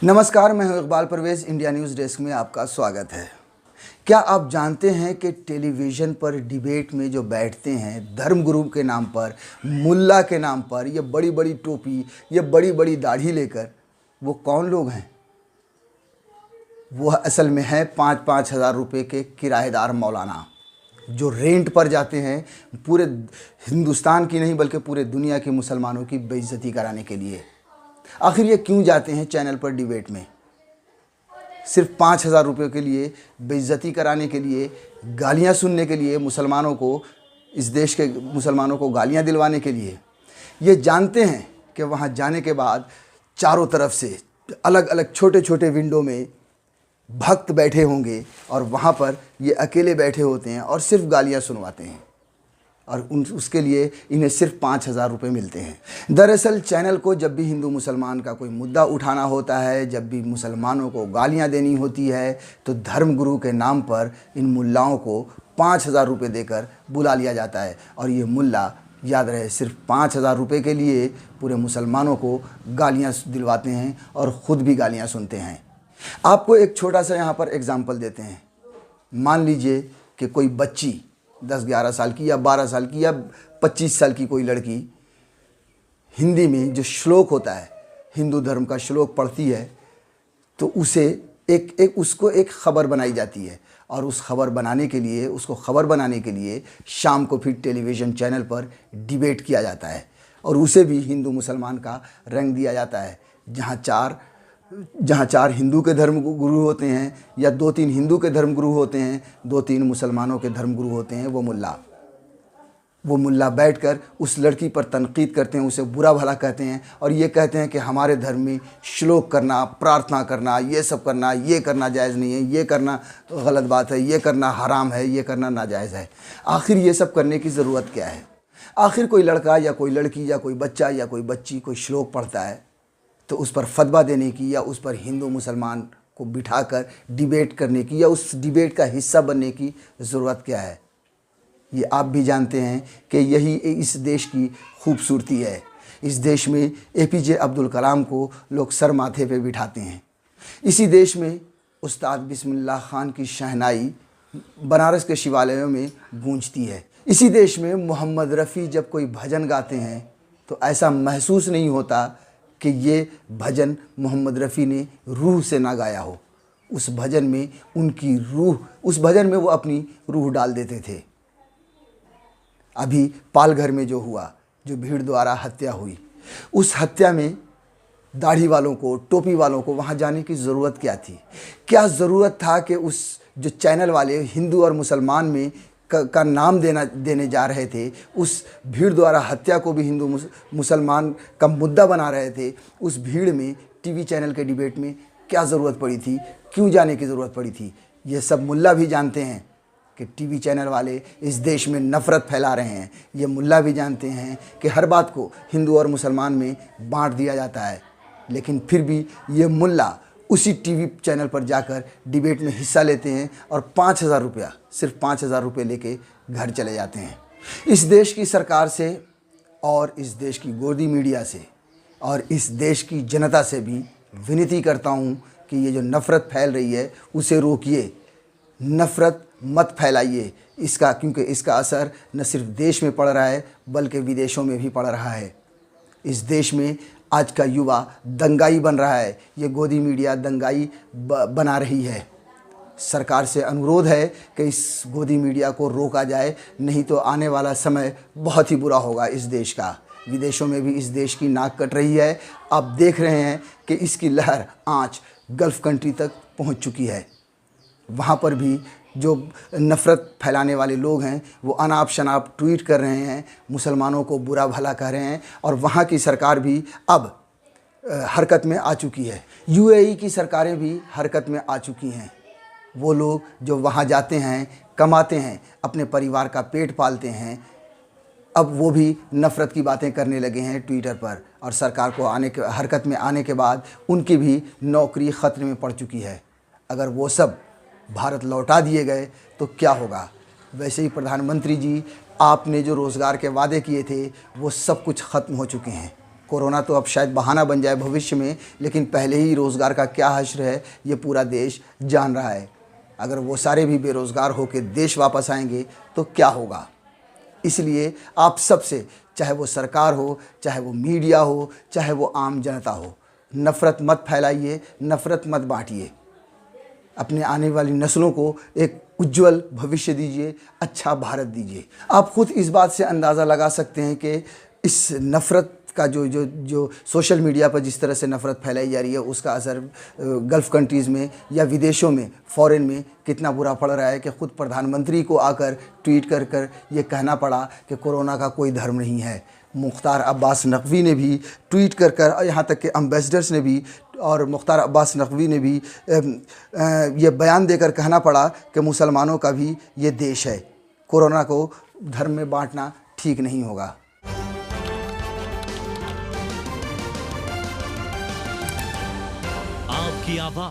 नमस्कार, मैं हूं Iqbal Parvez. India News desk में आपका स्वागत है। क्या आप जानते हैं कि टेलीविज़न पर डिबेट में जो बैठते हैं धर्मगुरु के नाम पर, मुल्ला के नाम पर, ये बड़ी बड़ी टोपी, ये बड़ी बड़ी दाढ़ी लेकर, वो कौन लोग हैं? वो असल में है 5-5 हज़ार रुपये के किराएदार मौलाना, जो रेंट पर जाते हैं पूरे हिंदुस्तान की नहीं बल्कि पूरे दुनिया के मुसलमानों की बेइज्जती कराने के लिए। आखिर ये क्यों जाते हैं चैनल पर डिबेट में? सिर्फ 5,000 रुपये के लिए, बेइज्जती कराने के लिए, गालियां सुनने के लिए, मुसलमानों को, इस देश के मुसलमानों को गालियां दिलवाने के लिए। ये जानते हैं कि वहाँ जाने के बाद चारों तरफ से अलग अलग छोटे छोटे विंडो में भक्त बैठे होंगे और वहाँ पर ये अकेले बैठे होते हैं और सिर्फ गालियाँ सुनवाते हैं और उसके लिए इन्हें सिर्फ 5,000 रुपये मिलते हैं। दरअसल चैनल को जब भी हिंदू मुसलमान का कोई मुद्दा उठाना होता है, जब भी मुसलमानों को गालियां देनी होती है, तो धर्मगुरु के नाम पर इन मुल्लाओं को 5,000 रुपये देकर बुला लिया जाता है। और ये मुल्ला, याद रहे, सिर्फ 5,000 रुपये के लिए पूरे मुसलमानों को गालियाँ दिलवाते हैं और ख़ुद भी गालियाँ सुनते हैं। आपको एक छोटा सा यहाँ पर एग्ज़ाम्पल देते हैं। मान लीजिए कि कोई बच्ची 10-11 साल की या 12 साल की या 25 साल की कोई लड़की हिंदी में जो श्लोक होता है, हिंदू धर्म का श्लोक पढ़ती है, तो उसे उसको एक ख़बर बनाई जाती है और उस खबर बनाने के लिए, उसको ख़बर बनाने के लिए शाम को फिर टेलीविज़न चैनल पर डिबेट किया जाता है और उसे भी हिंदू मुसलमान का रंग दिया जाता है। जहाँ चार हिंदू के धर्म गुरु होते हैं या 2-3 हिंदू के धर्म गुरु होते हैं, 2-3 मुसलमानों के धर्म गुरु होते हैं, वो मुल्ला बैठकर उस लड़की पर तनकीद करते हैं, उसे बुरा भला कहते हैं और ये कहते हैं कि हमारे धर्म में श्लोक करना, प्रार्थना करना, ये सब करना, ये करना जायज़ नहीं है, ये करना गलत बात है, ये करना हराम है, ये करना नाजायज़ है। आखिर ये सब करने की ज़रूरत क्या है? आखिर कोई लड़का या कोई लड़की या कोई बच्चा या कोई बच्ची कोई श्लोक पढ़ता है तो उस पर फतवा देने की या उस पर हिंदू मुसलमान को बिठाकर डिबेट करने की या उस डिबेट का हिस्सा बनने की ज़रूरत क्या है? ये आप भी जानते हैं कि यही इस देश की खूबसूरती है। इस देश में APJ अब्दुल कलाम को लोग सर माथे पे बिठाते हैं। इसी देश में उस्ताद बिस्मिल्लाह खान की शहनाई बनारस के शिवालयों में गूंजती है। इसी देश में मोहम्मद रफ़ी जब कोई भजन गाते हैं तो ऐसा महसूस नहीं होता कि ये भजन मोहम्मद रफ़ी ने रूह से ना गाया हो। उस भजन में उनकी रूह, उस भजन में वो अपनी रूह डाल देते थे। अभी पालघर में जो हुआ, जो भीड़ द्वारा हत्या हुई, उस हत्या में दाढ़ी वालों को, टोपी वालों को वहाँ जाने की ज़रूरत क्या थी? क्या ज़रूरत था कि उस जो चैनल वाले हिंदू और मुसलमान में का नाम देने जा रहे थे, उस भीड़ द्वारा हत्या को भी हिंदू मुसलमान का मुद्दा बना रहे थे, उस भीड़ में टीवी चैनल के डिबेट में क्या ज़रूरत पड़ी थी? क्यों जाने की ज़रूरत पड़ी थी? ये सब मुल्ला भी जानते हैं कि टीवी चैनल वाले इस देश में नफ़रत फैला रहे हैं। ये मुल्ला भी जानते हैं कि हर बात को हिंदू और मुसलमान में बांट दिया जाता है, लेकिन फिर भी ये मुल्ला उसी टीवी चैनल पर जाकर डिबेट में हिस्सा लेते हैं और 5,000 रुपया, सिर्फ 5,000 रुपये लेके घर चले जाते हैं। इस देश की सरकार से और इस देश की गोदी मीडिया से और इस देश की जनता से भी विनती करता हूँ कि ये जो नफ़रत फैल रही है उसे रोकिए। नफ़रत मत फैलाइए इसका, क्योंकि इसका असर न सिर्फ देश में पड़ रहा है बल्कि विदेशों में भी पड़ रहा है। इस देश में आज का युवा दंगाई बन रहा है। ये गोदी मीडिया दंगाई बना रही है। सरकार से अनुरोध है कि इस गोदी मीडिया को रोका जाए, नहीं तो आने वाला समय बहुत ही बुरा होगा इस देश का। विदेशों में भी इस देश की नाक कट रही है। आप देख रहे हैं कि इसकी लहर आँच गल्फ़ कंट्री तक पहुँच चुकी है। वहाँ पर भी जो नफ़रत फैलाने वाले लोग हैं वो अनाप शनाप ट्वीट कर रहे हैं, मुसलमानों को बुरा भला कह रहे हैं और वहाँ की सरकार भी अब हरकत में आ चुकी है। UAE की सरकारें भी हरकत में आ चुकी हैं। वो लोग जो वहाँ जाते हैं, कमाते हैं, अपने परिवार का पेट पालते हैं, अब वो भी नफ़रत की बातें करने लगे हैं ट्विटर पर और सरकार को हरकत में आने के बाद उनकी भी नौकरी ख़तरे में पड़ चुकी है। अगर वो सब भारत लौटा दिए गए तो क्या होगा? वैसे ही प्रधानमंत्री जी, आपने जो रोज़गार के वादे किए थे वो सब कुछ ख़त्म हो चुके हैं। कोरोना तो अब शायद बहाना बन जाए भविष्य में, लेकिन पहले ही रोज़गार का क्या हश्र है ये पूरा देश जान रहा है। अगर वो सारे भी बेरोज़गार होकर देश वापस आएंगे तो क्या होगा। इसलिए आप सबसे, चाहे वो सरकार हो, चाहे वो मीडिया हो, चाहे वो आम जनता हो, नफ़रत मत फैलाइए, नफ़रत मत बांटिए। अपने आने वाली नस्लों को एक उज्जवल भविष्य दीजिए, अच्छा भारत दीजिए। आप खुद इस बात से अंदाज़ा लगा सकते हैं कि इस नफ़रत का जो सोशल मीडिया पर जिस तरह से नफ़रत फैलाई जा रही है, उसका असर गल्फ़ कंट्रीज़ में या विदेशों में, फ़ॉरेन में कितना बुरा पड़ रहा है कि ख़ुद प्रधानमंत्री को आकर ट्वीट कर कर ये कहना पड़ा कि कोरोना का कोई धर्म नहीं है। मुख्तार अब्बास नकवी ने भी ट्वीट कर कर, यहाँ तक कि एम्बेसडर्स ने भी और मुख्तार अब्बास नकवी ने भी ये बयान देकर कहना पड़ा कि मुसलमानों का भी ये देश है। कोरोना को धर्म में बांटना ठीक नहीं होगा। आपकी आवाज़